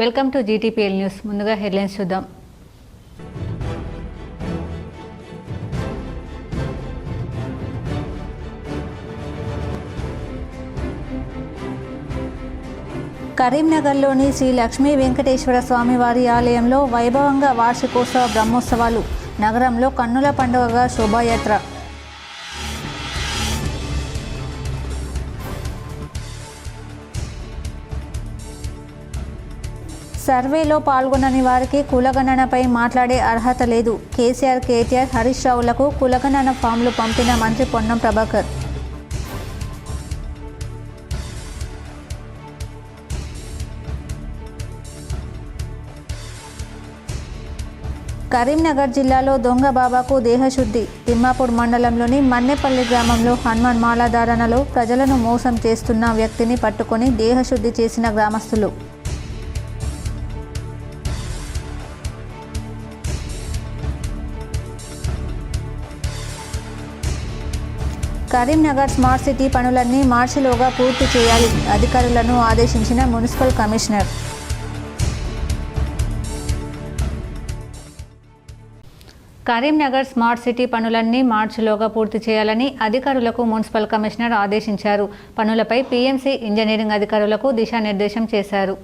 Welcome to GTPL news. ముందుగా headlines చూద్దాం. కరీంనగర్లోని శ్రీ లక్ష్మీ వెంకటేశ్వర స్వామివారి ఆలయంలో వైభవంగా వార్షికోత్సవ బ్రహ్మోత్సవాలు. నగరంలో కన్నుల పండుగగా శోభాయాత్ర. సర్వేలో పాల్గొనని వారికి కులగణనపై మాట్లాడే అర్హత లేదు. కేసీఆర్, కేటీఆర్, హరీష్ రావులకు కులగణన ఫామ్లు పంపిన మంత్రి పొన్నం ప్రభాకర్. కరీంనగర్ జిల్లాలో దొంగ బాబాకు దేహశుద్ధి. తిమ్మాపూర్ మండలంలోని మన్నెపల్లి గ్రామంలో హనుమాన్ మాలధారణలో ప్రజలను మోసం చేస్తున్న వ్యక్తిని పట్టుకొని దేహశుద్ధి చేసిన గ్రామస్తులు. కరీంనగర్ స్మార్ట్ సిటీ పనులన్నీ మార్చిలోగా పూర్తి చేయాలి. అధికారులను ఆదేశించిన municipal commissioner. Karimnagar smart city పనులన్నీ మార్చిలోగా పూర్తి చేయాలని అధికారులకు మున్సిపల్ కమిషనర్ ఆదేశించారు. పనులపై PMC ఇంజనీరింగ్ అధికారులకు దిశానిర్దేశం చేశారు.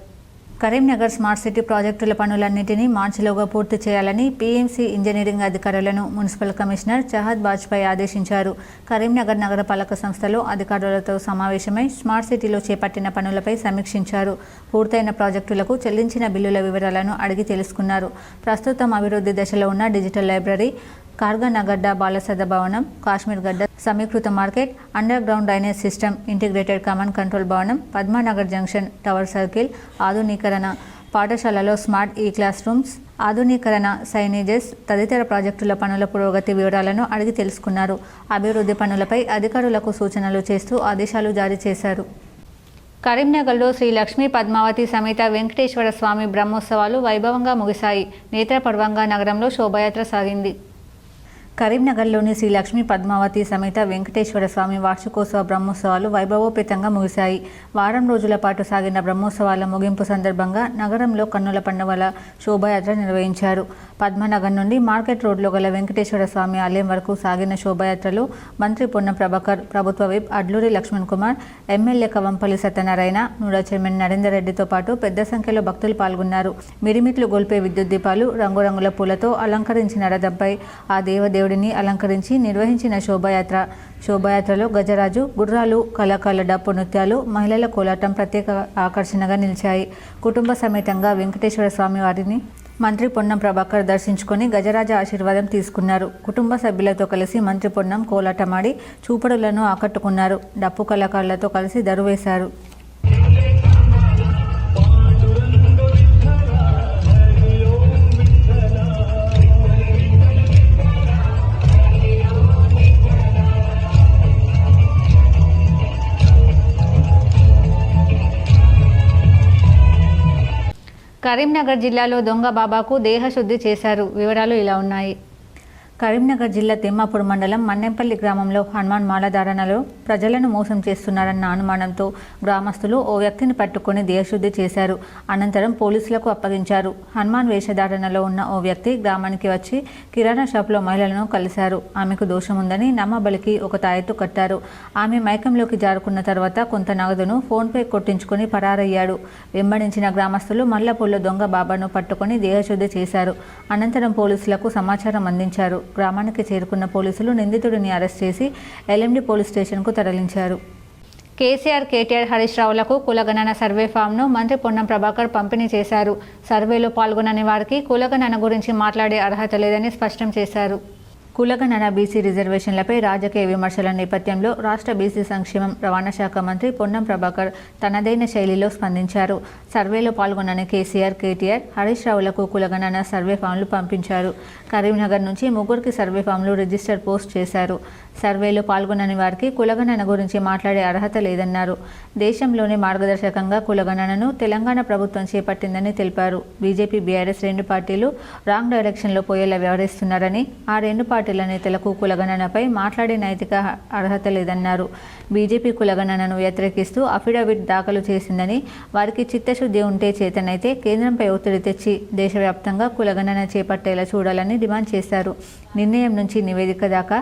కరీంనగర్ స్మార్ట్ సిటీ ప్రాజెక్టుల పనులన్నింటినీ మార్చిలోగా పూర్తి చేయాలని PMC ఇంజనీరింగ్ అధికారులను మున్సిపల్ కమిషనర్ చహద్ బాజ్పాయ్ ఆదేశించారు. కరీంనగర్ నగరపాలక సంస్థలో అధికారులతో సమావేశమై స్మార్ట్ సిటీలో చేపట్టిన పనులపై సమీక్షించారు. పూర్తయిన ప్రాజెక్టులకు చెల్లించిన బిల్లుల వివరాలను అడిగి తెలుసుకున్నారు. ప్రస్తుతం అభివృద్ధి దశలో ఉన్న డిజిటల్ లైబ్రరీ, కార్గనగడ్డ బాలసద భవనం, కాశ్మీర్ గడ్డ సమీకృత market, under ground drainage system, integrated command control భవనం, పద్మానగర్ జంక్షన్, టవర్ సర్కిల్ ఆధునీకరణ, పాఠశాలలో స్మార్ట్ క్లాస్ రూమ్స్ ఆధునీకరణ, సైనేజెస్ తదితర ప్రాజెక్టుల పనుల పురోగతి వివరాలను అడిగి తెలుసుకున్నారు. అభివృద్ధి పనులపై అధికారులకు సూచనలు చేస్తూ ఆదేశాలు జారీ చేశారు. కరీంనగర్లో శ్రీ లక్ష్మీ పద్మావతి సమేత వెంకటేశ్వర స్వామి బ్రహ్మోత్సవాలు వైభవంగా ముగిశాయి. నేత్రపర్వంగా నగరంలో శోభాయాత్ర సాగింది. కరీంనగర్లోని శ్రీ లక్ష్మీ పద్మావతి సమేత వెంకటేశ్వర స్వామి వార్షికోత్సవ బ్రహ్మోత్సవాలు వైభవోపేతంగా ముగిశాయి. వారం రోజుల పాటు సాగిన బ్రహ్మోత్సవాల ముగింపు సందర్భంగా నగరంలో కన్నుల పండుగల శోభాయాత్ర నిర్వహించారు. పద్మనగర్ నుండి మార్కెట్ రోడ్లో గల వెంకటేశ్వర స్వామి ఆలయం వరకు సాగిన శోభాయాత్రలో మంత్రి పొన్నం ప్రభాకర్, ప్రభుత్వ whip Adluri Laxman Kumar, MLA Kavampalli Satyanarayana, NUDA chairman Narender రెడ్డితో పాటు పెద్ద సంఖ్యలో భక్తులు పాల్గొన్నారు. మిరిమిట్లు గొల్పే విద్యుత్ దీపాలు, రంగురంగుల పూలతో అలంకరించిన రథంపై ఆ దేవుడిని అలంకరించి నిర్వహించిన శోభాయాత్రలో గజరాజు, గుర్రాలు, కళాకారుల డప్పు నృత్యాలు, మహిళల కోలాటం ప్రత్యేక ఆకర్షణగా నిలిచాయి. కుటుంబ సమేతంగా వెంకటేశ్వర స్వామి వారిని మంత్రి పొన్నం ప్రభాకర్ దర్శించుకొని గజరాజ ఆశీర్వాదం తీసుకున్నారు. కుటుంబ సభ్యులతో కలిసి మంత్రి పొన్నం కోలాటమాడి చూపరులను ఆకట్టుకున్నారు. డప్పు కళాకారులతో కలిసి దరువేశారు. కరీంనగర్ జిల్లాలో దొంగ బాబాకు దేహశుద్ధి చేశారు. వివరాలు ఇలా ఉన్నాయి. కరీంనగర్ జిల్లా తిమ్మాపూర్ మండలం మన్నెపల్లి గ్రామంలో హనుమాన్ మాలధారణలో ప్రజలను మోసం చేస్తున్నారన్న అనుమానంతో గ్రామస్తులు ఓ వ్యక్తిని పట్టుకొని దేహశుద్ధి చేశారు. అనంతరం పోలీసులకు అప్పగించారు. హనుమాన్ వేషధారణలో ఉన్న ఓ వ్యక్తి గ్రామానికి వచ్చి కిరాణా షాప్లో మహిళలను కలిశారు. ఆమెకు దోషం ఉందని నమ్మబలికి ఒక తాయెత్తు కట్టారు. ఆమె మైకంలోకి జారుకున్న తర్వాత కొంత నగదును ఫోన్పే కొట్టించుకొని పరారయ్యాడు. వెంబడించిన గ్రామస్తులు మల్లపూర్లో దొంగ బాబాను పట్టుకొని దేహశుద్ధి చేశారు. అనంతరం పోలీసులకు సమాచారం అందించారు. గ్రామానికి చేరుకున్న పోలీసులు నిందితుడిని అరెస్ట్ చేసి LMD పోలీస్ స్టేషన్కు తరలించారు. కేసీఆర్, కేటీఆర్, హరీష్ రావులకు కులగణన సర్వే ఫామ్ను మంత్రి పొన్నం ప్రభాకర్ పంపిణీ చేశారు. సర్వేలో పాల్గొనని వారికి కులగణన గురించి మాట్లాడే అర్హత లేదని స్పష్టం చేశారు. కులగణన బీసీ రిజర్వేషన్లపై రాజకీయ విమర్శల నేపథ్యంలో రాష్ట్ర బీసీ సంక్షేమం రవాణా శాఖ మంత్రి పొన్నం ప్రభాకర్ తనదైన శైలిలో స్పందించారు. సర్వేలో పాల్గొనని కేసీఆర్, కేటీఆర్, హరీష్ రావులకు కులగణన సర్వే ఫామ్లు పంపించారు. కరీంనగర్ నుంచి 3 సర్వే ఫామ్లు రిజిస్టర్ పోస్ట్ చేశారు. సర్వేలో పాల్గొనని వారికి కులగణన గురించి మాట్లాడే అర్హత లేదన్నారు. దేశంలోనే మార్గదర్శకంగా కులగణనను తెలంగాణ ప్రభుత్వం చేపట్టిందని తెలిపారు. బీజేపీ, బీఆర్ఎస్ రెండు పార్టీలు రాంగ్ డైరెక్షన్లో పోయేలా వ్యవహరిస్తున్నారని, ఆ రెండు పార్టీల నేతలకు కులగణనపై మాట్లాడే నైతిక అర్హత లేదన్నారు. బీజేపీ కులగణనను వ్యతిరేకిస్తూ అఫిడవిట్ దాఖలు చేసిందని, వారికి చిత్తశుద్ధి ఉంటే చేతనైతే కేంద్రంపై ఒత్తిడి తెచ్చి దేశవ్యాప్తంగా కులగణన చేపట్టేలా చూడాలని డిమాండ్ చేశారు. నిర్ణయం నుంచి నివేదిక దాకా,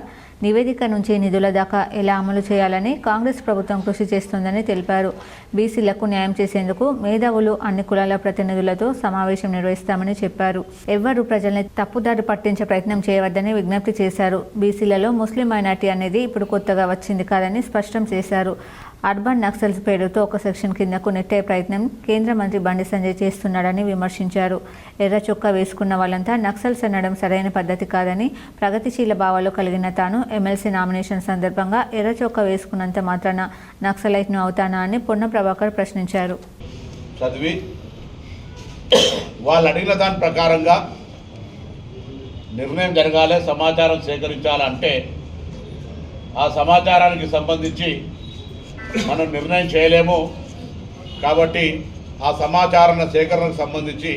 నివేదిక నుంచి నిధుల దాకా ఎలా అమలు చేయాలని కాంగ్రెస్ ప్రభుత్వం కృషి చేస్తోందని తెలిపారు. బీసీలకు న్యాయం చేసేందుకు మేధావులు, అన్ని కులాల ప్రతినిధులతో సమావేశం నిర్వహిస్తామని చెప్పారు. ఎవ్వరూ ప్రజల్ని తప్పుదారి పట్టించే ప్రయత్నం చేయవద్దని విజ్ఞప్తి చేశారు. బీసీలలో ముస్లిం మైనార్టీ అనేది ఇప్పుడు కొత్తగా వచ్చింది కాదని స్పష్టం చేశారు. అర్బన్ నక్సల్స్ పేరుతో ఒక సెక్షన్ కిందకు నెట్టే ప్రయత్నం కేంద్ర మంత్రి బండి సంజయ్ చేస్తున్నాడని విమర్శించారు. ఎర్ర చొక్కా వేసుకున్న వాళ్ళంతా నక్సల్స్ అనడం సరైన పద్ధతి కాదని, ప్రగతిశీల భావాలు కలిగిన తాను ఎమ్మెల్సీ నామినేషన్ సందర్భంగా ఎర్ర చొక్కా వేసుకున్నంత మాత్రాన నక్సలైట్ను అవుతానా అని పొన్న ప్రభాకర్ ప్రశ్నించారు. చదివి వాళ్ళు అడిగిన దాని ప్రకారంగా నిర్ణయం జరగాలి, సమాచారం సేకరించాలంటే ఆ సమాచారానికి సంబంధించి మనం నిర్ణయం చేయలేము. కాబట్టి ఆ సమాచార సేకరణకు సంబంధించి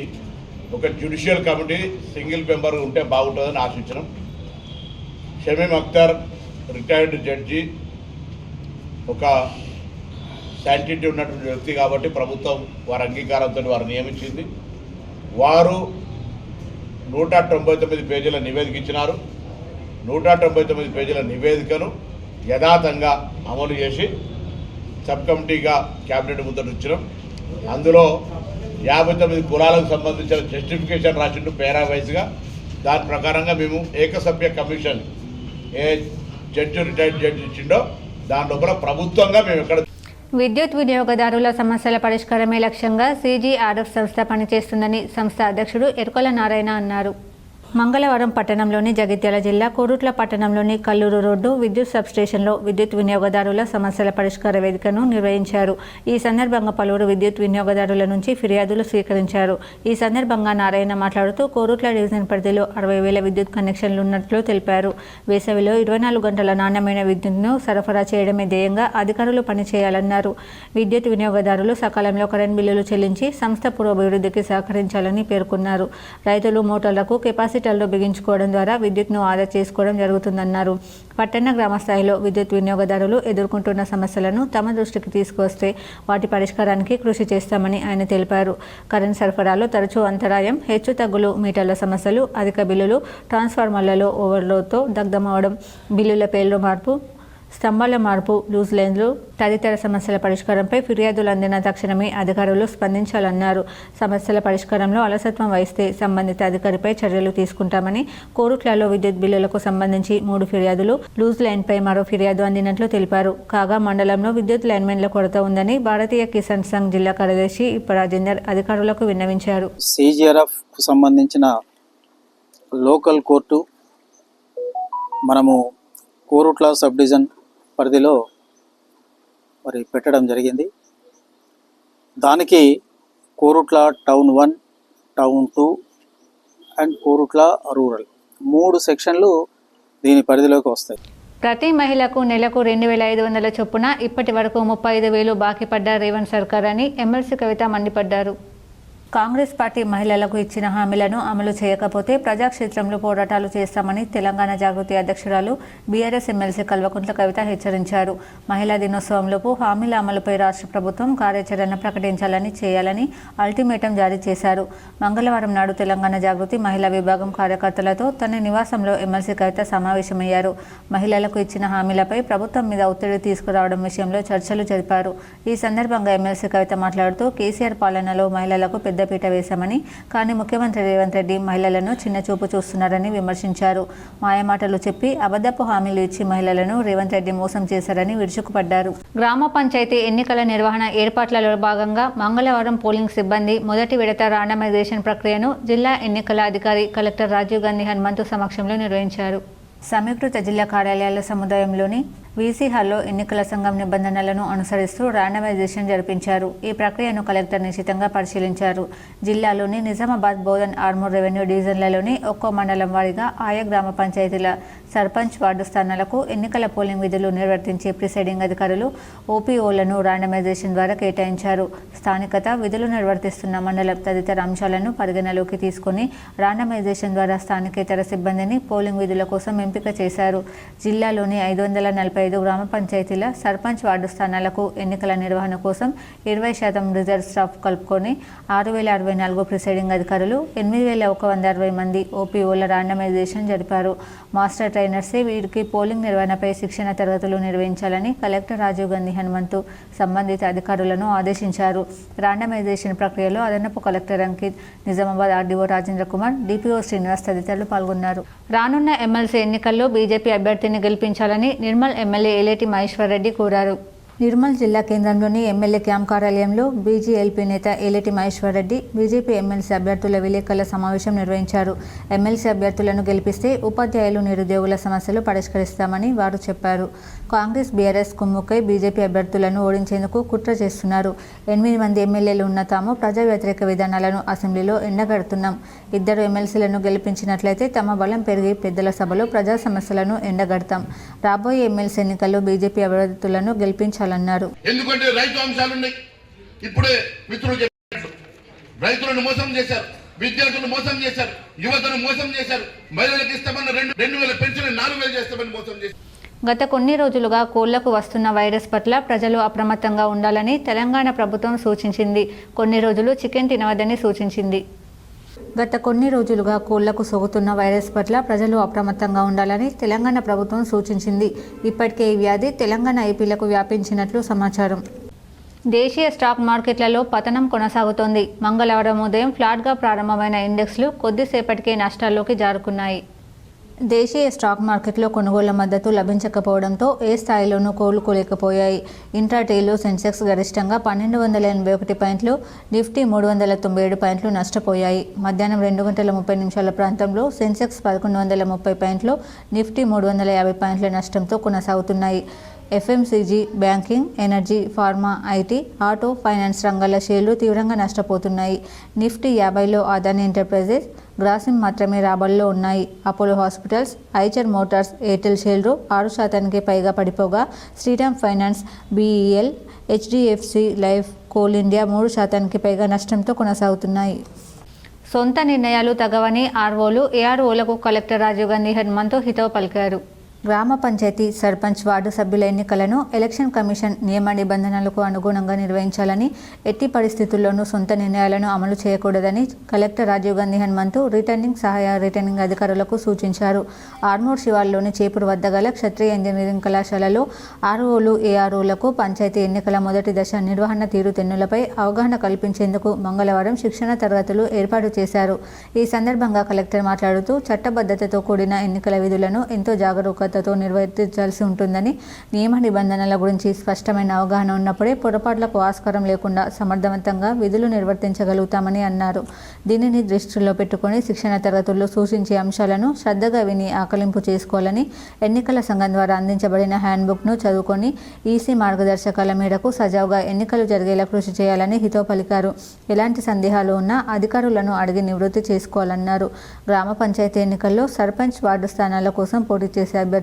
ఒక జ్యుడిషియల్ కమిటీ సింగిల్ మెంబర్ ఉంటే బాగుంటుందని ఆశించడం. షమీమ్ అఖ్తర్ రిటైర్డ్ జడ్జి, ఒక శాంటిటీ ఉన్నటువంటి వ్యక్తి కాబట్టి ప్రభుత్వం వారి అంగీకారంతో వారు నియమించింది. వారు 199 పేజీల నివేదిక ఇచ్చినారు. 199 పేజీల నివేదికను యథాతంగా అమలు చేసి సబ్ కమిటీగా క్యాబినెట్ ముందర ఇచ్చినాం. అందులో 59 కులాలకు సంబంధించిన జస్టిఫికేషన్ రాసిండు పేరా వైజ్గా. దాని ప్రకారంగా మేము ఏకసభ్య కమిషన్ ఏ జడ్జి రిటైర్డ్ జడ్జి ఇచ్చిండో దాని లోపల ప్రభుత్వంగా మేము ఎక్కడ విద్యుత్ వినియోగదారుల సమస్యల పరిష్కారమే లక్ష్యంగా CGRF సంస్థ పనిచేస్తుందని సంస్థ అధ్యక్షుడు ఎరుకల నారాయణ అన్నారు. మంగళవారం పట్టణంలోని జగిత్యాల జిల్లా కోరుట్ల పట్టణంలోని కల్లూరు రోడ్డు విద్యుత్ సబ్స్టేషన్లో విద్యుత్ వినియోగదారుల సమస్యల పరిష్కార వేదికను నిర్వహించారు. ఈ సందర్భంగా పలువురు విద్యుత్ వినియోగదారుల నుంచి ఫిర్యాదులు స్వీకరించారు. ఈ సందర్భంగా నారాయణ మాట్లాడుతూ కోరుట్ల డివిజన్ పరిధిలో 60,000 విద్యుత్ కనెక్షన్లు ఉన్నట్లు తెలిపారు. వేసవిలో 24 గంటల నాణ్యమైన విద్యుత్ను సరఫరా చేయడమే ధ్యేయంగా అధికారులు పనిచేయాలన్నారు. విద్యుత్ వినియోగదారులు సకాలంలో కరెంట్ బిల్లులు చెల్లించి సంస్థ పురోభివృద్ధికి సహకరించాలని పేర్కొన్నారు. రైతులు మోటార్లకు కెపాసిటీ బిగించుకోవడం ద్వారా విద్యుత్ను ఆదా చేసుకోవడం జరుగుతుందన్నారు. పట్టణ గ్రామ స్థాయిలో విద్యుత్ వినియోగదారులు ఎదుర్కొంటున్న సమస్యలను తమ దృష్టికి తీసుకొస్తే వాటి పరిష్కారానికి కృషి చేస్తామని ఆయన తెలిపారు. కరెంట్ సరఫరాలో తరచూ అంతరాయం, హెచ్చు తగ్గులు, మీటర్ల సమస్యలు, అధిక బిల్లులు, ట్రాన్స్ఫార్మర్లలో ఓవర్లోడ్తో దగ్ధమవడం, బిల్లుల పేర్లు మార్పు, స్తంభాల మార్పు, లూజ్ లైన్లు తదితర సమస్యల పరిష్కారంపై ఫిర్యాదులు అందిన తక్షణమే అధికారులు స్పందించాలన్నారు. సమస్యల పరిష్కారంలో అలసత్వం వహిస్తే సంబంధిత అధికారిపై చర్యలు తీసుకుంటామని, కోరుట్లలో విద్యుత్ బిల్లులకు సంబంధించి 3 ఫిర్యాదులు, లూజ్ లైన్పై మరో ఫిర్యాదు అందినట్లు తెలిపారు. కాగా మండలంలో విద్యుత్ లైన్మెన్ల కొరత ఉందని భారతీయ కిసాన్ సంఘ్ జిల్లా కార్యదర్శి రాజేందర్ అధికారులకు విన్నవించారు. CGRF కు సంబంధించిన లోకల్ కోర్టు మనము కోరుట్ల సబ్ డివిజన్ పరిధిలో మరి పెట్టడం జరిగింది. దానికి Korutla town 1, town 2 and Korutla rural 3 సెక్షన్లు దీని పరిధిలోకి వస్తాయి. ప్రతి మహిళకు నెలకు 2,500 చొప్పున ఇప్పటి వరకు 35,000 బాకీ పడ్డ రేవంత్ సర్కార్ అని ఎమ్మెల్సీ కవిత మండిపడ్డారు. కాంగ్రెస్ పార్టీ మహిళలకు ఇచ్చిన హామీలను అమలు చేయకపోతే ప్రజాక్షేత్రంలో పోరాటాలు చేస్తామని తెలంగాణ జాగృతి అధ్యక్షురాలు బీఆర్ఎస్ ఎమ్మెల్సీ కల్వకుంట్ల కవిత హెచ్చరించారు. మహిళా దినోత్సవంలోపు హామీల అమలుపై రాష్ట్ర ప్రభుత్వం కార్యాచరణ ప్రకటించాలని చేయాలని అల్టిమేటం జారీ చేశారు. మంగళవారం నాడు తెలంగాణ జాగృతి మహిళా విభాగం కార్యకర్తలతో తన నివాసంలో ఎమ్మెల్సీ కవిత సమావేశమయ్యారు. మహిళలకు ఇచ్చిన హామీలపై ప్రభుత్వం మీద ఒత్తిడి తీసుకురావడం విషయంలో చర్చలు జరిపారు. ఈ సందర్భంగా ఎమ్మెల్సీ కవిత మాట్లాడుతూ కేసీఆర్ పాలనలో మహిళలకు పెద్దపీట వేశామని, కానీ ముఖ్యమంత్రి రేవంత్ రెడ్డి మహిళలను చిన్నచూపు చూస్తున్నారని విమర్శించారు. మాయమాటలు చెప్పి అబద్ధపు హామీలు ఇచ్చి మహిళలను రేవంత్ రెడ్డి మోసం చేశారని విరుచుకుపడ్డారు. గ్రామ పంచాయతీ ఎన్నికల నిర్వహణ ఏర్పాట్లలో భాగంగా మంగళవారం పోలింగ్ సిబ్బంది మొదటి విడత రాండమైజేషన్ ప్రక్రియను జిల్లా ఎన్నికల అధికారి కలెక్టర్ రాజీవ్ గాంధీ హనుమంతు సమక్షంలో నిర్వహించారు. సమీకృత జిల్లా కార్యాలయాల సముదాయంలోని వీసీ హాల్లో ఎన్నికల సంఘం నిబంధనలను అనుసరిస్తూ ర్యాండమైజేషన్ జరిపించారు. ఈ ప్రక్రియను కలెక్టర్ నిశితంగా పరిశీలించారు. జిల్లాలోని నిజామాబాద్, బోధన్, ఆర్మూర్ రెవెన్యూ డివిజన్లలోని ఒక్కో మండలం వారీగా ఆయా గ్రామ పంచాయతీల సర్పంచ్, వార్డు స్థానాలకు ఎన్నికల పోలింగ్ విధులు నిర్వర్తించే ప్రిసైడింగ్ అధికారులు ఓపీఓలను ర్యాండమైజేషన్ ద్వారా కేటాయించారు. స్థానికత, విధులు నిర్వర్తిస్తున్న మండలం తదితర అంశాలను పరిగణలోకి తీసుకుని ర్యాండమైజేషన్ ద్వారా స్థానికేతర సిబ్బందిని పోలింగ్ విధుల కోసం ఎంపిక చేశారు. జిల్లాలోని 545 గ్రామ పంచాయతీల సర్పంచ్, వార్డు స్థానాలకు ఎన్నికల నిర్వహణ కోసం 20% రిజర్వ్ స్టాఫ్ కలుపుకొని 6064 ప్రిసైడింగ్ అధికారులు, 8160 మంది ఓపీఓల ర్యాండమైజేషన్ జరిపారు. మాస్టర్ ట్రైనర్సే వీరికి పోలింగ్ నిర్వహణపై శిక్షణ తరగతులు నిర్వహించాలని కలెక్టర్ రాజీవ్ గాంధీ హనుమంతు సంబంధిత అధికారులను ఆదేశించారు. ర్యాండమైజేషన్ ప్రక్రియలో అదనపు collector Ankit, Nizamabad RDO Rajendra Kumar, DPO Srinivas తదితరులు పాల్గొన్నారు. రానున్న ఎమ్మెల్సీ ఎన్నికల్లో బీజేపీ అభ్యర్థిని గెలిపించాలని నిర్మల్ ఎమ్మెల్యే ఏలేటి మహేశ్వర్ రెడ్డి కోరారు. నిర్మల్ జిల్లా కేంద్రంలోని ఎమ్మెల్యే క్యాంప్ కార్యాలయంలో బీజేఎల్పీ నేత ఏలేటి మహేశ్వర్ రెడ్డి బీజేపీ ఎమ్మెల్సీ అభ్యర్థుల విలేకరుల సమావేశం నిర్వహించారు. ఎమ్మెల్సీ అభ్యర్థులను గెలిపిస్తే ఉపాధ్యాయులు, నిరుద్యోగుల సమస్యలు పరిష్కరిస్తామని వారు చెప్పారు. కాంగ్రెస్, బీఆర్ఎస్ కుమ్ముకై బీజేపీ అభ్యర్థులను ఓడించేందుకు కుట్ర చేస్తున్నారు. 8 మంది ఎమ్మెల్యేలు ఉన్న తాము ప్రజా వ్యతిరేక విధానాలను అసెంబ్లీలో ఎండగడుతున్నాం. 2 ఎమ్మెల్సీలను గెలిపించినట్లయితే తమ బలం పెరిగి పెద్దల సభలో ప్రజా సమస్యలను ఎండగడతాం. రాబోయే ఎమ్మెల్సీ ఎన్నికల్లో బీజేపీ అభ్యర్థులను గెలిపించాలన్నారు. ఎందుకంటే రైతు అంశాలు ఉన్నాయి. ఇప్పుడే మిత్రులు చెప్పారు, రైతులను మోసం చేశారు, విద్యార్థులను మోసం చేశారు, యువతను మోసం చేశారు, మహిళలకు ఇస్తామన్న 2000 పెన్షన్ 4000 చేస్తామని మోసం చేశారు. గత కొన్ని రోజులుగా కోళ్లకు వస్తున్న వైరస్ పట్ల ప్రజలు అప్రమత్తంగా ఉండాలని తెలంగాణ ప్రభుత్వం సూచించింది. కొన్ని రోజులు చికెన్ తినవద్దని సూచించింది. గత కొన్ని రోజులుగా కోళ్లకు సోకుతున్న వైరస్ పట్ల ప్రజలు అప్రమత్తంగా ఉండాలని తెలంగాణ ప్రభుత్వం సూచించింది. ఇప్పటికే ఈ వ్యాధి తెలంగాణ, ఏపీలకు వ్యాపించినట్లు సమాచారం. దేశీయ స్టాక్ మార్కెట్లలో పతనం కొనసాగుతోంది. మంగళవారం ఉదయం ఫ్లాట్గా ప్రారంభమైన ఇండెక్స్లు కొద్దిసేపటికే నష్టాల్లోకి జారుకున్నాయి. దేశీయ స్టాక్ మార్కెట్లో కొనుగోళ్ల మద్దతు లభించకపోవడంతో ఏ స్థాయిలోనూ కోలుకోలేకపోయాయి. ఇంట్రాడేలో సెన్సెక్స్ గరిష్టంగా 1281 పాయింట్లు, నిఫ్టీ 397 పాయింట్లు నష్టపోయాయి. మధ్యాహ్నం 2:30 ప్రాంతంలో సెన్సెక్స్ 1130 పాయింట్లు, నిఫ్టీ 350 పాయింట్ల నష్టంతో కొనసాగుతున్నాయి. FMCG, banking, energy, pharma, IT, auto, finance రంగాల షేర్లు తీవ్రంగా నష్టపోతున్నాయి. నిఫ్టీ 50లో అదానీ ఎంటర్ప్రైజెస్, గ్రాసిమ్ మాత్రమే రాబడుల్లో ఉన్నాయి. Apollo Hospitals, Eicher Motors, Airtel షేర్లు 6% పైగా పడిపోగా Shriram Finance, BEL, HDFC Life, Coal India 3% పైగా నష్టంతో కొనసాగుతున్నాయి. సొంత నిర్ణయాలు తగవని ఆర్ఓలు, ఏఆర్ఓలకు కలెక్టర్ రాజీవ్ గాంధీ హనుమంతు హితవు పలికారు. గ్రామ పంచాయతీ, సర్పంచ్, వార్డు సభ్యుల ఎన్నికలను ఎలక్షన్ కమిషన్ నియమ నిబంధనలకు అనుగుణంగా నిర్వహించాలని, ఎట్టి పరిస్థితుల్లోనూ సొంత నిర్ణయాలను అమలు చేయకూడదని కలెక్టర్ రాజీవ్ గాంధీ హనుమంతు రిటర్నింగ్, సహాయ రిటర్నింగ్ అధికారులకు సూచించారు. ఆర్మూర్ శివార్లోని చేపూరు వద్ద గల క్షత్రియ ఇంజనీరింగ్ కళాశాలలో ఆర్ఓలు, ఏఆర్ఓలకు పంచాయతీ ఎన్నికల మొదటి దశ నిర్వహణ తీరుతెన్నులపై అవగాహన కల్పించేందుకు మంగళవారం శిక్షణ తరగతులు ఏర్పాటు చేశారు. ఈ సందర్భంగా కలెక్టర్ మాట్లాడుతూ చట్టబద్ధతతో కూడిన ఎన్నికల విధులను ఎంతో జాగరూకత నిర్వర్తించాల్సి ఉంటుందని, నియమ నిబంధనల గురించి స్పష్టమైన అవగాహన ఉన్నప్పుడే పొరపాట్లకు ఆస్కారం లేకుండా సమర్థవంతంగా విధులు నిర్వర్తించగలుగుతామని అన్నారు. దీనిని దృష్టిలో పెట్టుకుని శిక్షణ తరగతుల్లో సూచించే అంశాలను శ్రద్ధగా విని ఆకలింపు చేసుకోవాలని, ఎన్నికల సంఘం ద్వారా అందించబడిన హ్యాండ్బుక్ను చదువుకొని ఈసీ మార్గదర్శకాల మేరకు సజావుగా ఎన్నికలు జరిగేలా కృషి చేయాలని హితవు పలికారు. ఎలాంటి సందేహాలు ఉన్నా అధికారులను అడిగి నివృత్తి చేసుకోవాలన్నారు. గ్రామ పంచాయతీ ఎన్నికల్లో సర్పంచ్, వార్డు స్థానాల కోసం పోటీ చేసే అభ్యర్థులు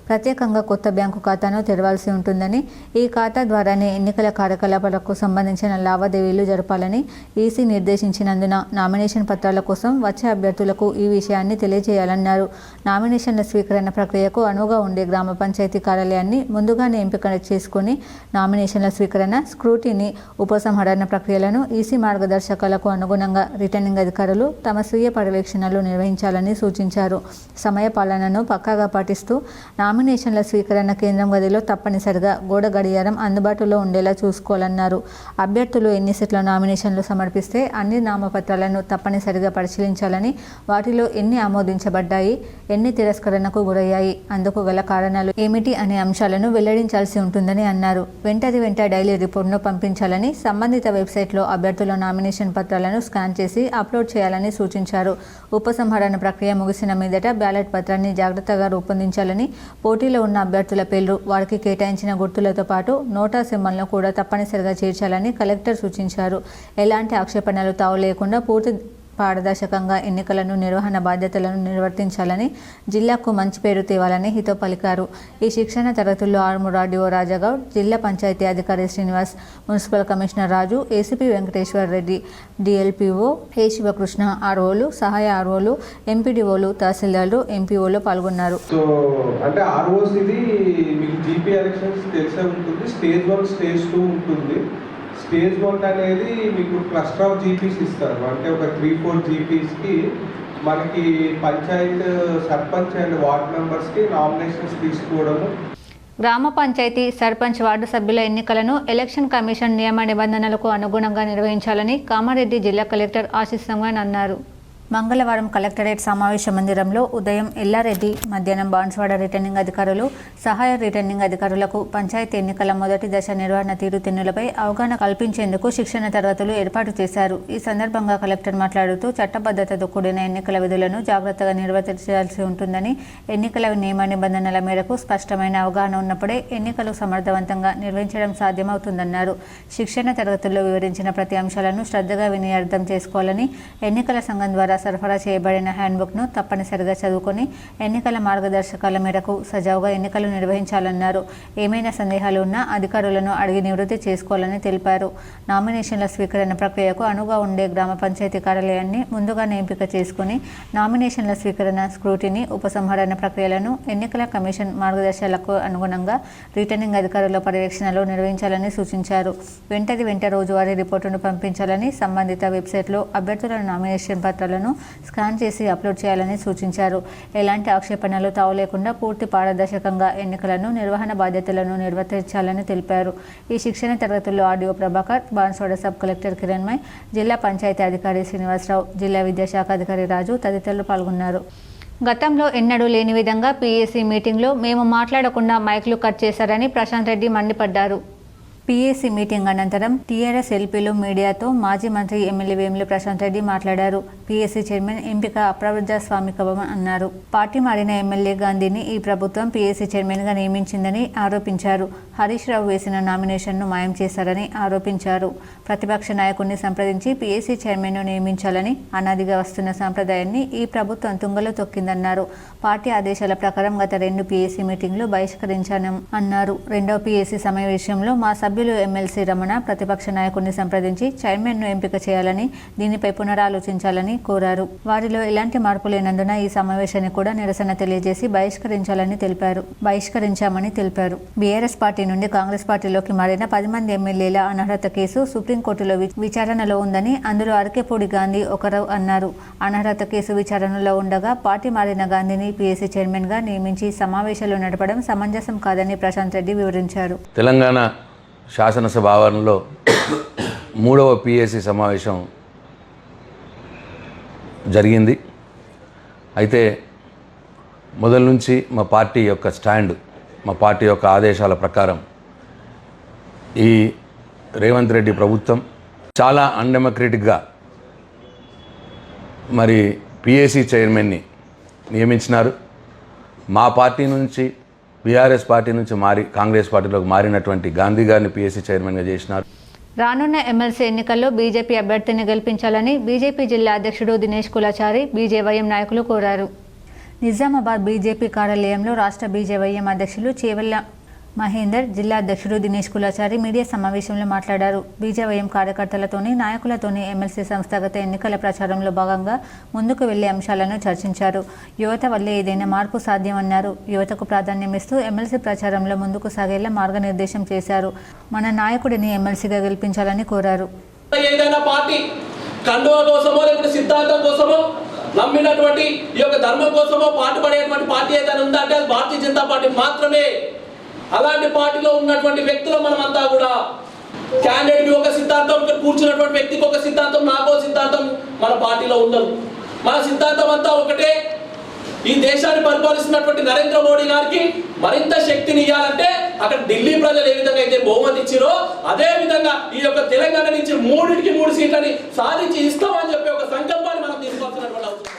ప్రత్యేకంగా కొత్త బ్యాంకు ఖాతాను తెరవాల్సి ఉంటుందని, ఈ ఖాతా ద్వారానే ఎన్నికల కార్యకలాపాలకు సంబంధించిన లావాదేవీలు జరపాలని ఈసీ నిర్దేశించినందున నామినేషన్ పత్రాల కోసం వచ్చే అభ్యర్థులకు ఈ విషయాన్ని తెలియజేయాలన్నారు. నామినేషన్ల స్వీకరణ ప్రక్రియకు అనువుగా ఉండే గ్రామ పంచాయతీ కార్యాలయాన్ని ముందుగానే ఎంపిక చేసుకుని నామినేషన్ల స్వీకరణ, స్క్రూటినీ, ఉపసంహరణ ప్రక్రియలను ఈసీ మార్గదర్శకాలకు అనుగుణంగా రిటర్నింగ్ అధికారులు తమ స్వీయ పర్యవేక్షణలు నిర్వహించాలని సూచించారు. సమయ పాలనను పక్కాగా పాటిస్తూ నామినేషన్ల స్వీకరణ కేంద్రం గదిలో తప్పనిసరిగా గోడ గడియారం అందుబాటులో ఉండేలా చూసుకోవాలన్నారు. అభ్యర్థులు ఎన్ని సెట్ల నామినేషన్లు సమర్పిస్తే అన్ని నామపత్రాలను తప్పనిసరిగా పరిశీలించాలని, వాటిలో ఎన్ని ఆమోదించబడ్డాయి, ఎన్ని తిరస్కరణకు గురయ్యాయి, అందుకు గల కారణాలు ఏమిటి అనే అంశాలను వెల్లడించాల్సి ఉంటుందని అన్నారు. వెంట డైలీ రిపోర్ట్ను పంపించాలని, సంబంధిత వెబ్సైట్లో అభ్యర్థుల నామినేషన్ పత్రాలను స్కాన్ చేసి అప్లోడ్ చేయాలని సూచించారు. ఉపసంహరణ ప్రక్రియ ముగిసిన మీదట బ్యాలెట్ పత్రాన్ని జాగ్రత్తగా రూపొందించాలని నిర్వహించాలని, పోటీలో ఉన్న అభ్యర్థుల పేర్లు, వారికి కేటాయించిన గుర్తులతో పాటు నోటా సింబల్ను కూడా తప్పనిసరిగా చేర్చాలని కలెక్టర్ సూచించారు. ఎలాంటి ఆక్షేపణలు తావు లేకుండా పూర్తి పారదర్శకంగా ఎన్నికలను నిర్వహణ బాధ్యతలను నిర్వర్తించాలని, జిల్లాకు మంచి పేరు తేవాలని హితో పలికారు. ఈ శిక్షణ తరగతుల్లో ఆర్మూర్ ఆర్డీఓ రాజాగౌడ్, జిల్లా పంచాయతీ అధికారి శ్రీనివాస్, మున్సిపల్ కమిషనర్ రాజు, ఏసీపీ వెంకటేశ్వర్ రెడ్డి, డిఎల్పీఓ ఏ శివకృష్ణ, ఆర్ఓలు, సహాయ ఆర్ఓలు, ఎంపీడీఓలు, తహసీల్దార్లు, ఎంపీఓలు పాల్గొన్నారు. సో అంటే ఆర్ఓస్ ఇది మీకు జీపీ ఎలక్షన్స్ తెలిసే ఉంటుంది. స్టేజ్ 1, స్టేజ్ 2 ఉంటుంది. స్టేజ్ 1 అనేది మీకు క్లస్టర్ ఆఫ్ జీపీస్ ఇస్తారు. అంటే ఒక 3-4 జీపీస్కి మనకి పంచాయత్ సర్పంచ్ అండ్ వార్డ్ మెంబర్స్కి నామినేషన్స్ తీసుకోవడము. గ్రామ పంచాయతీ, సర్పంచ్, వార్డు సభ్యుల ఎన్నికలను ఎలక్షన్ కమిషన్ నియమ నిబంధనలకు అనుగుణంగా నిర్వహించాలని కామారెడ్డి జిల్లా కలెక్టర్ ఆశీస్ సంగన్ అన్నారు. మంగళవారం కలెక్టరేట్ సమావేశ మందిరంలో ఉదయం ఎల్లారెడ్డి, మధ్యాహ్నం బాన్స్వాడ రిటర్నింగ్ అధికారులు, సహాయ రిటర్నింగ్ అధికారులకు పంచాయతీ ఎన్నికల మొదటి దశ నిర్వహణ తీరుతెన్నులపై అవగాహన కల్పించేందుకు శిక్షణ తరగతులు ఏర్పాటు చేశారు. ఈ సందర్భంగా కలెక్టర్ మాట్లాడుతూ చట్టబద్ధతతో కూడిన ఎన్నికల విధులను జాగ్రత్తగా నిర్వర్తించాల్సి ఉంటుందని, ఎన్నికల నియమ నిబంధనల మేరకు స్పష్టమైన అవగాహన ఉన్నప్పుడే ఎన్నికలు సమర్థవంతంగా నిర్వహించడం సాధ్యమవుతుందన్నారు. శిక్షణ తరగతుల్లో వివరించిన ప్రతి అంశాలను శ్రద్ధగా విని అర్థం చేసుకోవాలని, ఎన్నికల సంఘం ద్వారా సరఫరా చేయబడిన హ్యాండ్బుక్ను తప్పనిసరిగా చదువుకొని ఎన్నికల మార్గదర్శకాల మేరకు సజావుగా ఎన్నికలు నిర్వహించాలన్నారు. ఏమైనా సందేహాలు ఉన్నా అధికారులను అడిగి నివృత్తి చేసుకోవాలని తెలిపారు. నామినేషన్ల స్వీకరణ ప్రక్రియకు అనువుగా ఉండే గ్రామ పంచాయతీ కార్యాలయాన్ని ముందుగానే ఎంపిక చేసుకుని నామినేషన్ల స్వీకరణ, స్క్రూటినీ, ఉపసంహరణ ప్రక్రియలను ఎన్నికల కమిషన్ మార్గదర్శకాలకు అనుగుణంగా రిటర్నింగ్ అధికారుల పర్యవేక్షణలో నిర్వహించాలని సూచించారు. వెంట రోజువారీ రిపోర్టును పంపించాలని, సంబంధిత వెబ్సైట్లో అభ్యర్థుల నామినేషన్ పత్రాలను స్కాన్ చేసి అప్లోడ్ చేయాలని సూచించారు. ఎలాంటి ఆక్షేపణలు తావు లేకుండా పూర్తి పారదర్శకంగా ఎన్నికలను నిర్వహణ బాధ్యతలను నిర్వర్తించాలని తెలిపారు. ఈ శిక్షణ తరగతుల్లో RDO Prabhakar, Banswada sub collector Kiranmay, జిల్లా పంచాయతీ అధికారి శ్రీనివాసరావు, జిల్లా విద్యాశాఖ అధికారి రాజు తదితరులు పాల్గొన్నారు. గతంలో ఎన్నడూ లేని విధంగా పీఏసీ మీటింగ్లో మేము మాట్లాడకుండా మైక్లు కట్ చేశారని ప్రశాంత్ రెడ్డి మండిపడ్డారు. పీఏసీ మీటింగ్ అనంతరం టీఆర్ఎస్ ఎల్పీలు మీడియాతో మాజీ మంత్రి ఎమ్మెల్యే వేముల ప్రశాంత్ రెడ్డి మాట్లాడారు. పీఏసీ చైర్మన్ ఎంపిక అప్రజాస్వామికం అన్నారు. పార్టీ మారిన ఎమ్మెల్యే గాంధీని ఈ ప్రభుత్వం పీఏసీ చైర్మన్గా నియమించిందని ఆరోపించారు. హరీష్ రావు వేసిన నామినేషన్ను మాయం చేశారని ఆరోపించారు. ప్రతిపక్ష నాయకుడిని సంప్రదించి పీఏసీ చైర్మన్ను నియమించాలని అనాదిగా వస్తున్న సాంప్రదాయాన్ని ఈ ప్రభుత్వం తుంగలో తొక్కిందన్నారు. పార్టీ ఆదేశాల ప్రకారం గత 2 పీఏసీ మీటింగ్లు బహిష్కరించాను అన్నారు. రెండవ పీఏసీ సమావేశంలో మా సభ్యులు ఎమ్మెల్సీ రమణ ప్రతిపక్ష నాయకుడిని సంప్రదించి చైర్మన్ను ఎంపిక చేయాలని, దీనిపై పునరాలోచించాలని కోరారు. వారిలో ఎలాంటి మార్పు లేనందున ఈ సమావేశాన్ని కూడా నిరసన తెలియజేసి బహిష్కరించామని తెలిపారు. బీఆర్ఎస్ పార్టీ నుండి కాంగ్రెస్ పార్టీలోకి మారిన 10 మంది ఎమ్మెల్యేల అనర్హత కేసు సుప్రీంకోర్టులో విచారణలో ఉందని, అందులో అరకెపూడి గాంధీ ఒకరు అన్నారు. అనర్హత కేసు విచారణలో ఉండగా పార్టీ మారిన గాంధీని పీఏసీ చైర్మన్గా నియమించి సమావేశాలు నడపడం సమంజసం కాదని ప్రశాంత్ రెడ్డి వివరించారు. తెలంగాణ శాసనసభ ఆవరణలో 3వ పీఏసీ సమావేశం జరిగింది. అయితే మొదటి నుంచి మా పార్టీ యొక్క స్టాండ్, మా పార్టీ యొక్క ఆదేశాల ప్రకారం ఈ రేవంత్ రెడ్డి ప్రభుత్వం చాలా అన్డెమోక్రటిక్గా మరి పీఏసీ చైర్మన్ని నియమించినారు. మా పార్టీ నుంచి, బీఆర్ఎస్ పార్టీ నుంచి కాంగ్రెస్ పార్టీలోకి మారినటువంటి గాంధీ గారిని పీఏసీ చైర్మన్గా చేసినారు. రానున్న ఎమ్మెల్సీ ఎన్నికల్లో బీజేపీ అభ్యర్థిని గెలిపించాలని బీజేపీ జిల్లా అధ్యక్షుడు దినేష్ కులాచారి, బీజేవైఎం నాయకులు కోరారు. నిజామాబాద్ బీజేపీ కార్యాలయంలో రాష్ట్ర బీజేవైఎం అధ్యక్షులు చేవెళ్ల మహేందర్, జిల్లా అధ్యక్షుడు దినేష్ కులాచారి మీడియా సమావేశంలో మాట్లాడారు. బీజేవైఎం కార్యకర్తలతోని, నాయకులతోని ఎమ్మెల్సీ సంస్థాగత ఎన్నికల ప్రచారంలో భాగంగా ముందుకు వెళ్లే అంశాలను చర్చించారు. యువత వల్లే ఏదైనా మార్పు సాధ్యమన్నారు. యువతకు ప్రాధాన్యం ఇస్తూ ఎమ్మెల్సీ ప్రచారంలో ముందుకు సాగేలా మార్గనిర్దేశం చేశారు. మన నాయకుడిని ఎమ్మెల్సీగా గెలిపించాలని కోరారు. ఏదైనా పార్టీ కండువా కోసమో లేకపోతే సిద్ధాంతం కోసమో నమ్మినటువంటి ఈ యొక్క ధర్మం కోసమో పాటుపడేటువంటి పార్టీ ఏదైనా ఉందంటే అది భారతీయ జనతా పార్టీ మాత్రమే. అలాంటి పార్టీలో ఉన్నటువంటి వ్యక్తులు మనమంతా కూడా క్యాండిడేట్కి ఒక సిద్ధాంతం, కూర్చున్నటువంటి వ్యక్తికి ఒక సిద్ధాంతం, నాకో సిద్ధాంతం మన పార్టీలో ఉండదు. మన సిద్ధాంతం అంతా ఒకటే. ఈ దేశాన్ని పరిపాలిస్తున్నటువంటి నరేంద్ర మోడీ గారికి మరింత శక్తిని ఇవ్వాలంటే అక్కడ ఢిల్లీ ప్రజలు ఏ విధంగా అయితే బహుమతి ఇచ్చిరో అదే విధంగా ఈ యొక్క తెలంగాణ నుంచి 3 సీట్లని సాధించి ఇస్తామని చెప్పి ఒక సంకల్పాన్ని మనం తీసుకోవాల్సినటువంటి అవసరం.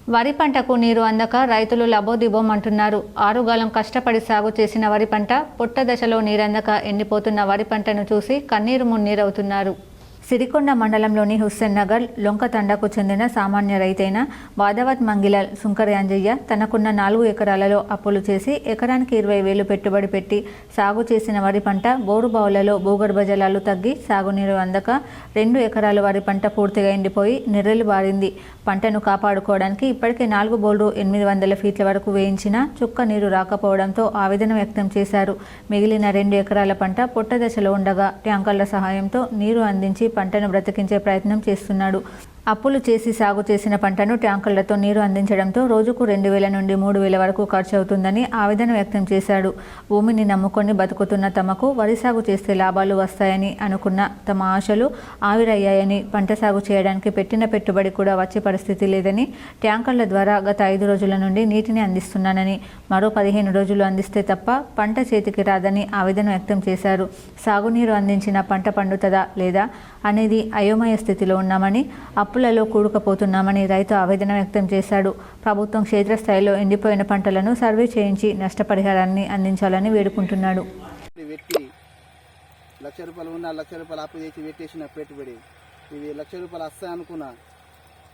వరి పంటకు నీరు అందక రైతులు లబోదిబోమంటున్నారు. 6 గాలం కష్టపడి సాగు చేసిన వరి పంట పొట్ట దశలో నీరందక ఎండిపోతున్న వరి పంటను చూసి కన్నీరు మున్నీరవుతున్నారు. సిరికొండ మండలంలోని హుస్సేన్ నగర్ లొంకతండకు చెందిన సామాన్య రైతైన బాదవత్ మంగిలాల్ సుంకరి అంజయ్య తనకున్న 4 ఎకరాలలో అప్పులు చేసి ఎకరానికి 20,000 పెట్టుబడి పెట్టి సాగు చేసిన వరి పంట బోరు బావులలో భూగర్భ జలాలు తగ్గి సాగునీరు అందక 2 ఎకరాల వరి పంట పూర్తిగా ఎండిపోయి నెర్రెలు బారింది. పంటను కాపాడుకోవడానికి ఇప్పటికే 4 బోర్లు 800 ఫీట్ల వరకు వేయించినా చుక్క నీరు రాకపోవడంతో ఆవేదన వ్యక్తం చేశారు. మిగిలిన 2 ఎకరాల పంట పొట్ట దశలో ఉండగా ట్యాంకర్ల సహాయంతో నీరు అందించి పంటను బ్రతికించే ప్రయత్నం చేస్తున్నాడు. అప్పులు చేసి సాగు చేసిన పంటను ట్యాంకర్లతో నీరు అందించడంతో రోజుకు 2,000 నుండి 3,000 వరకు ఖర్చు అవుతుందని ఆవేదన వ్యక్తం చేశాడు. భూమిని నమ్ముకొని బతుకుతున్న తమకు వరి సాగు చేస్తే లాభాలు వస్తాయని అనుకున్న తమ ఆశలు ఆవిరయ్యాయని, పంట సాగు చేయడానికి పెట్టిన పెట్టుబడి కూడా వచ్చే పరిస్థితి లేదని, ట్యాంకర్ల ద్వారా గత 5 రోజుల నుండి నీటిని అందిస్తున్నానని, మరో 15 రోజులు అందిస్తే తప్ప పంట చేతికి రాదని ఆవేదన వ్యక్తం చేశారు. సాగునీరు అందించిన పంట పండుతుందా లేదా అనేది అయోమయ స్థితిలో ఉన్నామని, అప్పులలో కూడుకుపోతున్నామని రైతు ఆవేదన వ్యక్తం చేశాడు. ప్రభుత్వం క్షేత్రస్థాయిలో ఎండిపోయిన పంటలను సర్వే చేయించి నష్టపరిహారాన్ని అందించాలని వేడుకుంటున్నాడు. ₹1,00,000 ఉన్న ₹1,00,000 అప్పు తెచ్చి పెట్టేసిన పెట్టుబడి ఇవి ₹1,00,000 వస్తాయి అనుకున్నా,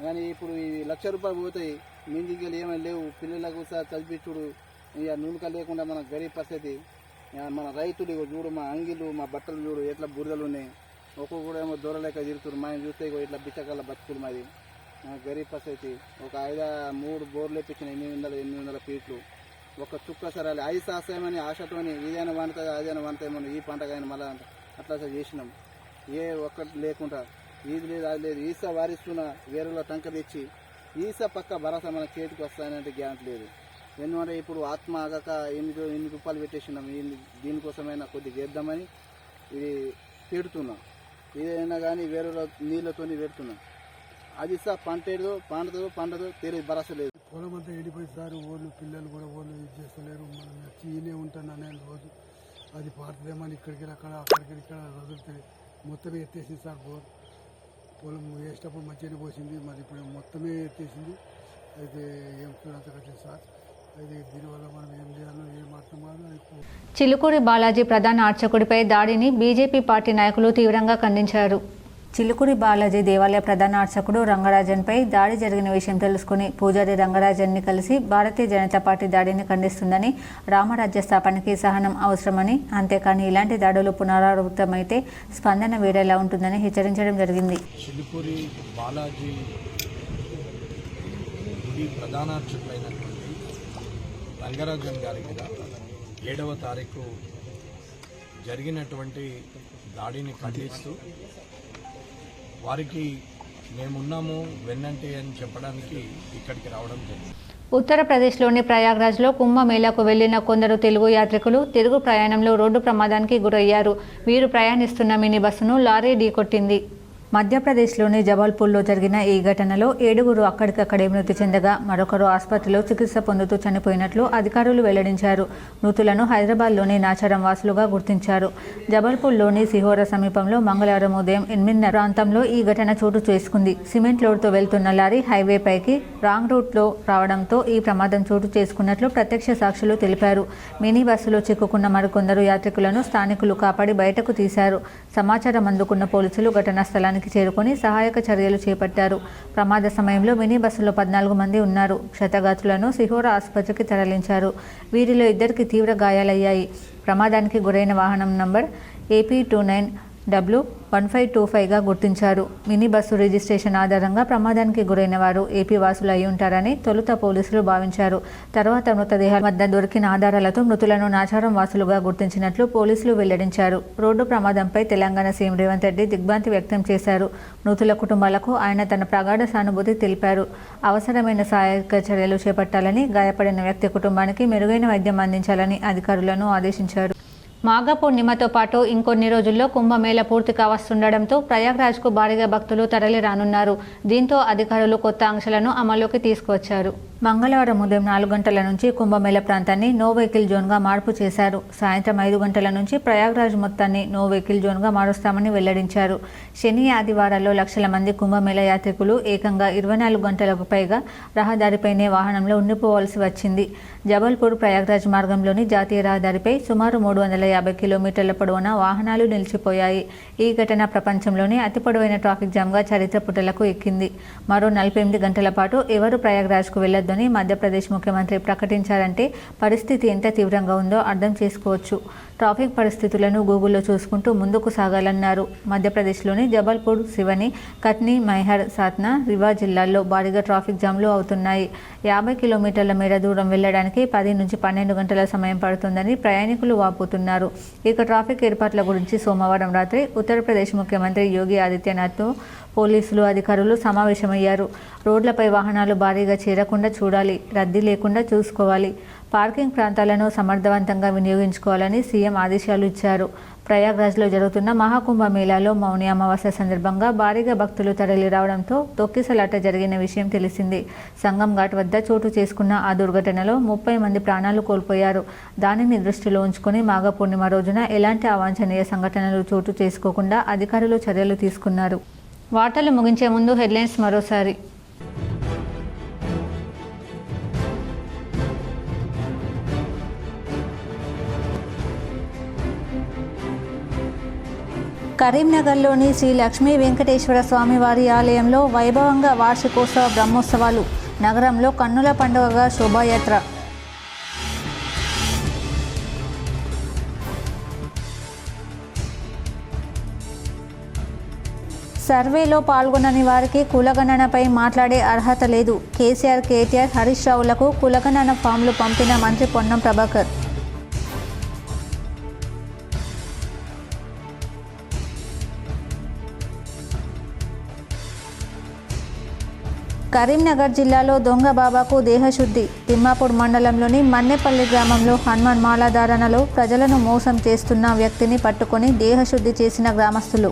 కానీ ఇప్పుడు ఇవి ₹1,00,000 పోతాయి. మిందికి ఏమైనా లేవు. పిల్లలకు చదివించుడు ఇక నూనెక లేకుండా మన గరీబ్ పరిస్థితి. మన రైతులు చూడు, మా అంగిలు మా బట్టలు చూడు ఎట్లా బురదలు ఉన్నాయి. ఒక్కొక్కడు ఏమో దూరలేక తిరుగుతున్నారు. మనం చూస్తే ఇట్లా బిచ్చకాల బతుకులు మాది గరీబ్ పరిస్థితి. ఒక 3 బోర్లు వేపించిన 800 ఫీట్లు. ఒక చుక్క సరాలి 5 సాసేమని ఆశతోని ఇదైనా వండుతుంది అదైనా వండుతామని ఈ పంట కానీ మళ్ళీ అట్లా చేసినాం. ఏ ఒక్కటి లేకుండా ఇది లేదు అది లేదు. ఈసా వారిస్తున్న వేరేలో టంక తెచ్చి ఈసా పక్క భరోసా మన చేతికి వస్తాయనంటే గ్యారంటీ లేదు. ఎందుకంటే ఇప్పుడు ఆత్మ ఆగక ₹8 పెట్టేసినాం. దీనికోసమైనా కొద్దిగా చేద్దామని ఇది పెడుతున్నాం. ఏదైనా కానీ వేరే నీళ్ళతో పెడుతున్నాం. అది సార్ పంటదో తెలియదు, భరోసా లేదు. పొలం అంతా ఎండిపోయి సార్. ఓళ్ళు పిల్లలు కూడా ఓళ్ళు ఇది చేస్తలేరు. మనం వచ్చి ఈయనే ఉంటాను నేను రోజు. అది పారుతుందేమని ఇక్కడికి అక్కడికి ఇక్కడ వదులుతుంది. మొత్తమే ఎత్తేసింది సార్. పొలం వేసేటప్పుడు మంచిగానే పోసింది, మరి ఇప్పుడు మొత్తమే ఎత్తేసింది. అయితే ఏం చూడంత కట్టింది సార్. అయితే దీనివల్ల మనం ఏం చేయాలో ఏం అర్థం కాదు. చిలుకూరి బాలాజీ ప్రధాన అర్చకుడిపై దాడిని బీజేపీ పార్టీ నాయకులు తీవ్రంగా ఖండించారు. చిలుకూరి బాలాజీ దేవాలయ ప్రధాన అర్చకుడు రంగరాజన్పై దాడి జరిగిన విషయం తెలుసుకుని పూజారి రంగరాజన్ని కలిసి భారతీయ జనతా పార్టీ దాడిని ఖండిస్తుందని, రామరాజ్య స్థాపనకి సహనం అవసరమని, అంతేకాని ఇలాంటి దాడులు పునరావృతమైతే స్పందన వేరేలా ఉంటుందని హెచ్చరించడం జరిగింది. చిలుకూరి బాలాజీ గుడి ప్రధాన అర్చకులైనటువంటి రంగరాజన్ గారి మీద 7వ తారీఖు జరిగినటువంటి దాడిని ఖండిస్తూ వారికి మేమున్నాము వెన్నంటి అని చెప్పడానికి ఇక్కడికి రావడం జరిగింది. ఉత్తరప్రదేశ్లోని ప్రయాగ్రాజ్లో కుంభమేళాకు వెళ్లిన కొందరు తెలుగు యాత్రికులు తిరుగు ప్రయాణంలో రోడ్డు ప్రమాదానికి గురయ్యారు. వీరు ప్రయాణిస్తున్న మినీ బస్సును లారీ ఢీకొట్టింది. మధ్యప్రదేశ్లోని జబల్పూర్లో జరిగిన ఈ ఘటనలో 7గురు అక్కడికక్కడే మృతి చెందగా మరొకరు ఆసుపత్రిలో చికిత్స పొందుతూ చనిపోయినట్లు అధికారులు వెల్లడించారు. మృతులను హైదరాబాద్లోని నాచారం వాసులుగా గుర్తించారు. జబల్పూర్లోని సిహోరా సమీపంలో మంగళవారం ఉదయం 8:30 ప్రాంతంలో ఈ ఘటన చోటు చేసుకుంది. సిమెంట్ లోడ్తో వెళ్తున్న లారీ హైవేపైకి రాంగ్ రూట్లో రావడంతో ఈ ప్రమాదం చోటు చేసుకున్నట్లు ప్రత్యక్ష సాక్షులు తెలిపారు. మినీ బస్సులో చిక్కుకున్న మరికొందరు యాత్రికులను స్థానికులు కాపాడి బయటకు తీశారు. సమాచారం అందుకున్న పోలీసులు ఘటనా స్థలానికి చేరుకొని సహాయక చర్యలు చేపట్టారు. ప్రమాద సమయంలో మినీ బస్సులో 14 మంది ఉన్నారు. క్షతగాత్రులను సిహోరా ఆసుపత్రికి తరలించారు. వీరిలో 2కి తీవ్ర గాయాలయ్యాయి. ప్రమాదానికి గురైన వాహనం నంబర్ AP29W1525గా గుర్తించారు. మినీ బస్సు రిజిస్ట్రేషన్ ఆధారంగా ప్రమాదానికి గురైన వారు ఏపీ వాసులు అయి ఉంటారని తొలుత పోలీసులు భావించారు. తర్వాత మృతదేహాల వద్ద దొరికిన ఆధారాలతో మృతులను నాచారం వాసులుగా గుర్తించినట్లు పోలీసులు వెల్లడించారు. రోడ్డు ప్రమాదంపై తెలంగాణ సీఎం రేవంత్ రెడ్డి దిగ్భ్రాంతి వ్యక్తం చేశారు. మృతుల కుటుంబాలకు ఆయన తన ప్రగాఢ సానుభూతి తెలిపారు. అవసరమైన సహాయక చర్యలు చేపట్టాలని, గాయపడిన వ్యక్తి కుటుంబానికి మెరుగైన వైద్యం అందించాలని అధికారులను ఆదేశించారు. మాఘ పూర్ణిమతో పాటు ఇంకొన్ని రోజుల్లో కుంభమేళా పూర్తి కావస్తుండడంతో ప్రయాగ్రాజ్కు భారీగా భక్తులు తరలి రానున్నారు. దీంతో అధికారులు కొత్త ఆంక్షలను అమల్లోకి తీసుకువచ్చారు. మంగళవారం ఉదయం 4 గంటల నుంచి కుంభమేళ ప్రాంతాన్ని నో వెహికల్ జోన్గా మార్పు చేశారు. సాయంత్రం 5 గంటల నుంచి ప్రయాగ్రాజ్ మొత్తాన్ని నో వెహికల్ జోన్గా మారుస్తామని వెల్లడించారు. శని ఆదివారాల్లో లక్షల మంది కుంభమేళ యాత్రికులు ఏకంగా 24 గంటలకు పైగా రహదారిపైనే వాహనంలో ఉండిపోవాల్సి వచ్చింది. జబల్పూర్ ప్రయాగ్రాజ్ మార్గంలోని జాతీయ రహదారిపై సుమారు 350 కిలోమీటర్ల పొడవున వాహనాలు నిలిచిపోయాయి. ఈ ఘటన ప్రపంచంలోనే అతి పొడవైన ట్రాఫిక్ జామ్గా చరిత్ర పుటలకు ఎక్కింది. మరో 48 గంటల పాటు ఎవరు ప్రయాగ్రాజ్కు వెళ్లొద్దని మధ్యప్రదేశ్ ముఖ్యమంత్రి ప్రకటించారంటే పరిస్థితి ఎంత తీవ్రంగా ఉందో అర్థం చేసుకోవచ్చు. ట్రాఫిక్ పరిస్థితులను గూగుల్లో చూసుకుంటూ ముందుకు సాగాలన్నారు. మధ్యప్రదేశ్లోని జబల్పూర్, సివని, కట్నీ, మైహర్, సాత్నా, రివా జిల్లాల్లో భారీగా ట్రాఫిక్ జామ్లు అవుతున్నాయి. 50 కిలోమీటర్ల మేర దూరం వెళ్లడానికి 10 నుంచి 12 గంటల సమయం పడుతుందని ప్రయాణికులు వాపోతున్నారు. ఇక ట్రాఫిక్ ఏర్పాట్ల గురించి సోమవారం రాత్రి ఉత్తరప్రదేశ్ ముఖ్యమంత్రి యోగి ఆదిత్యనాథ్తో పోలీసులు, అధికారులు సమావేశమయ్యారు. రోడ్లపై వాహనాలు భారీగా చేరకుండా చూడాలి, రద్దీ లేకుండా చూసుకోవాలి, పార్కింగ్ ప్రాంతాలను సమర్థవంతంగా వినియోగించుకోవాలని సీఎం ఆదేశాలు ఇచ్చారు. ప్రయాగ్రాజ్లో జరుగుతున్న మహాకుంభ మేళాలో మౌని అమావాస్య సందర్భంగా భారీగా భక్తులు తరలి రావడంతో తొక్కిసలాట జరిగిన విషయం తెలిసింది. సంగం ఘాట్ వద్ద చోటు చేసుకున్న ఆ దుర్ఘటనలో 30 మంది ప్రాణాలు కోల్పోయారు. దానిని దృష్టిలో ఉంచుకొని మాఘ పూర్ణిమ రోజున ఎలాంటి అవాంఛనీయ సంఘటనలు చోటు చేసుకోకుండా అధికారులు చర్యలు తీసుకున్నారు. వార్తలు ముగించే ముందు హెడ్లైన్స్ మరోసారి. కరీంనగర్లోని శ్రీ లక్ష్మీ వెంకటేశ్వర స్వామివారి ఆలయంలో వైభవంగా వార్షికోత్సవ బ్రహ్మోత్సవాలు. నగరంలో కన్నుల పండుగగా శోభాయాత్ర. సర్వేలో పాల్గొనని వారికి కులగణనపై మాట్లాడే అర్హత లేదు. కేసీఆర్, కేటీఆర్, హరీష్ రావులకు కులగణన ఫామ్లు పంపిన మంత్రి పొన్నం ప్రభాకర్. కరీంనగర్ జిల్లాలో దొంగ బాబాకు దేహశుద్ధి. తిమ్మాపూర్ మండలంలోని మన్నెపల్లి గ్రామంలో హనుమాన్ మాలాధారణలో ప్రజలను మోసం చేస్తున్న వ్యక్తిని పట్టుకొని దేహశుద్ధి చేసిన గ్రామస్తులు.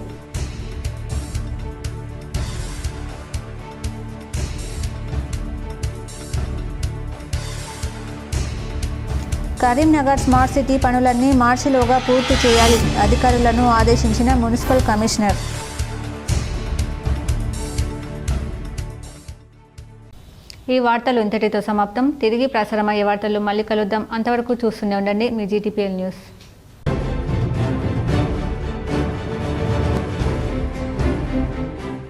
కరీంనగర్ స్మార్ట్ సిటీ పనులన్నీ మార్చిలోగా పూర్తి చేయాలి. అధికారులను ఆదేశించిన మున్సిపల్ కమిషనర్. ఈ వార్తలు ఇంతటితో సమాప్తం. తిరిగి ప్రసారమయ్యే వార్తలు మళ్ళీ కలుద్దాం. అంతవరకు చూస్తూనే ఉండండి మీ GTPL న్యూస్.